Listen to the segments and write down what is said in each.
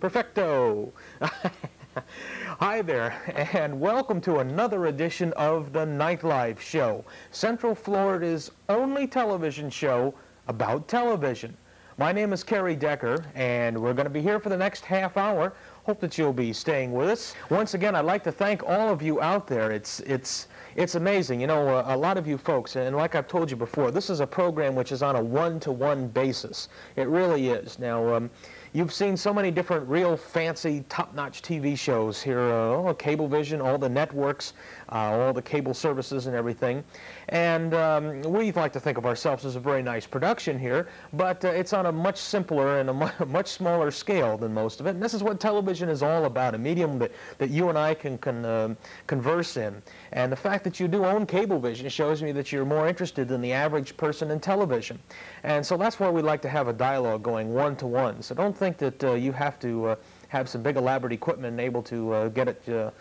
Perfecto. Hi there, and welcome to another edition of the NightLife Show, Central Florida's only television show about television. My name is Kerry Decker, and we're going to be here for the next half hour. Hope that you'll be staying with us. Once again, I'd like to thank all of you out there. It's amazing. You know, a lot of you folks, and like I've told you before, this is a program which is on a one-to-one basis. It really is. Now, you've seen so many different real fancy, top-notch TV shows here, Cablevision, all the networks, all the cable services and everything. And we like to think of ourselves as a very nice production here, but it's on a much simpler and a much smaller scale than most of it. And this is what television is all about, a medium that you and I can converse in. And the fact that you do own Cablevision shows me that you're more interested than the average person in television. And so that's why we like to have a dialogue going one-to-one. So don't think that you have to have some big elaborate equipment and able to get it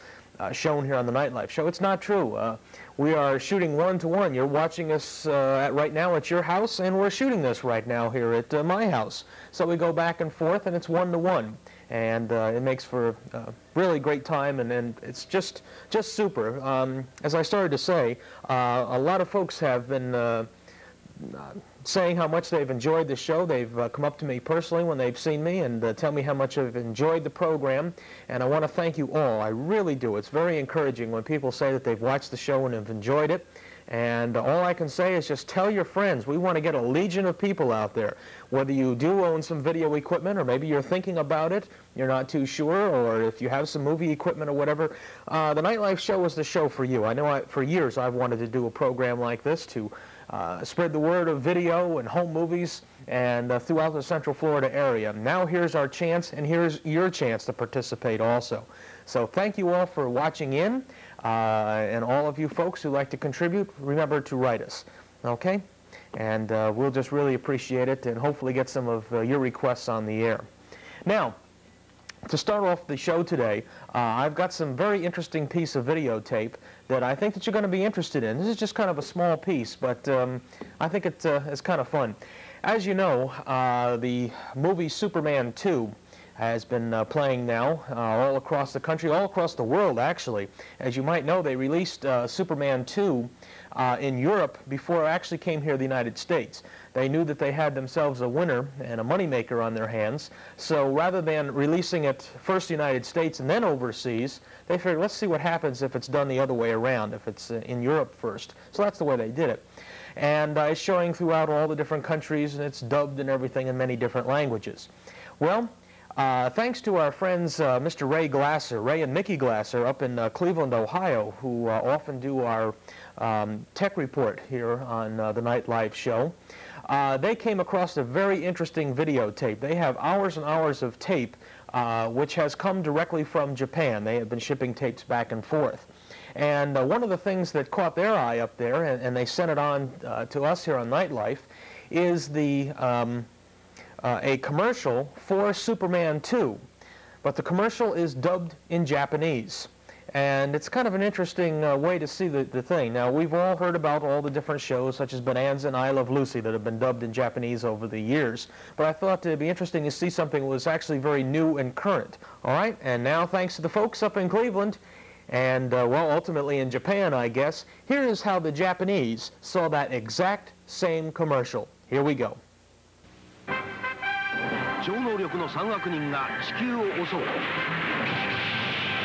shown here on the NightLife Show. It's not true. We are shooting one-to-one. You're watching us right now at your house, and we're shooting this right now here at my house. So we go back and forth, and it's one-to-one. And it makes for a really great time, and it's just super. As I started to say, a lot of folks have been saying how much they've enjoyed the show. They've come up to me personally when they've seen me and tell me how much they've enjoyed the program, and I want to thank you all. I really do. It's very encouraging when people say that they've watched the show and have enjoyed it, and all I can say is just tell your friends. We want to get a legion of people out there. Whether you do own some video equipment, or maybe you're thinking about it, you're not too sure, or if you have some movie equipment or whatever, the NightLife Show is the show for you. I know for years I've wanted to do a program like this to spread the word of video and home movies and throughout the Central Florida area. Now here's our chance, and here's your chance to participate also. So thank you all for watching in, and all of you folks who like to contribute, remember to write us, okay? And we'll just really appreciate it and hopefully get some of your requests on the air. Now, to start off the show today, I've got some very interesting piece of videotape that I think that you're going to be interested in. This is just kind of a small piece, but I think it's kind of fun. As you know, the movie Superman 2 has been playing now all across the country, all across the world, actually. As you might know, they released Superman 2 in Europe before it actually came here to the United States. They knew that they had themselves a winner and a moneymaker on their hands, so rather than releasing it first in the United States and then overseas, they figured, let's see what happens if it's done the other way around, if it's in Europe first. So that's the way they did it. And it's showing throughout all the different countries, and it's dubbed and everything in many different languages. Well, thanks to our friends Mr. Ray and Mickey Glasser up in Cleveland, Ohio, who often do our tech report here on the NightLife Show, they came across a very interesting videotape. They have hours and hours of tape which has come directly from Japan. They have been shipping tapes back and forth. And one of the things that caught their eye up there, and they sent it on to us here on NightLife, is a commercial for Superman 2, but the commercial is dubbed in Japanese. And it's kind of an interesting way to see the thing. Now, we've all heard about all the different shows, such as Bonanza and I Love Lucy, that have been dubbed in Japanese over the years. But I thought it'd be interesting to see something that was actually very new and current. All right, and now thanks to the folks up in Cleveland, and, well, ultimately in Japan, I guess, here is how the Japanese saw that exact same commercial. Here we go. 超能力の3悪人が地球を襲う。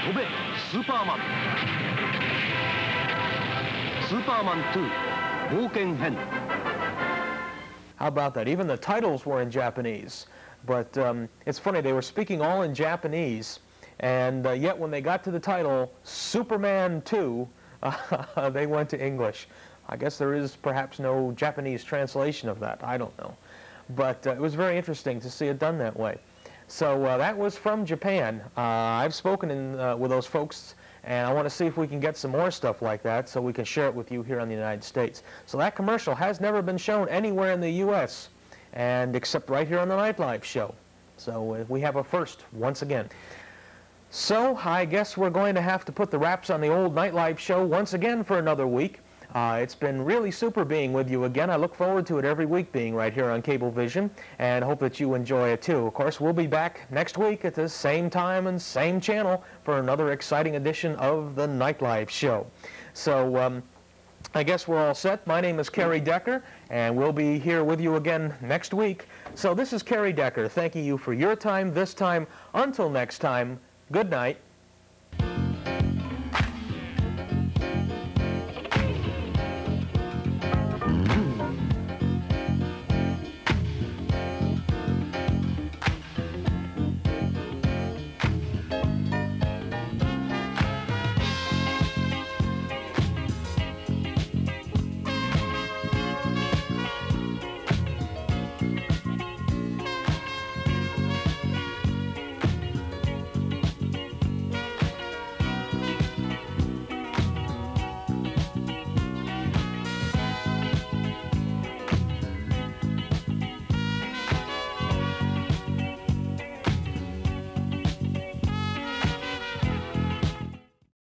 飛べ、スーパーマン。スーパーマン2冒険編。How about that? Even the titles were in Japanese. But it's funny, they were speaking all in Japanese, and yet when they got to the title, Superman 2, they went to English. I guess there is perhaps no Japanese translation of that. I don't know. But it was very interesting to see it done that way. So that was from Japan. I've spoken with those folks, and I want to see if we can get some more stuff like that so we can share it with you here in the United States. So that commercial has never been shown anywhere in the U.S., and except right here on the NightLife Show. So we have a first once again. So I guess we're going to have to put the wraps on the old NightLife Show once again for another week. It's been really super being with you again. I look forward to it every week being right here on Cablevision, and hope that you enjoy it too. Of course, we'll be back next week at the same time and same channel for another exciting edition of the NightLife Show. So I guess we're all set. My name is Kerry Decker, and we'll be here with you again next week. So this is Kerry Decker thanking you for your time this time. Until next time, good night.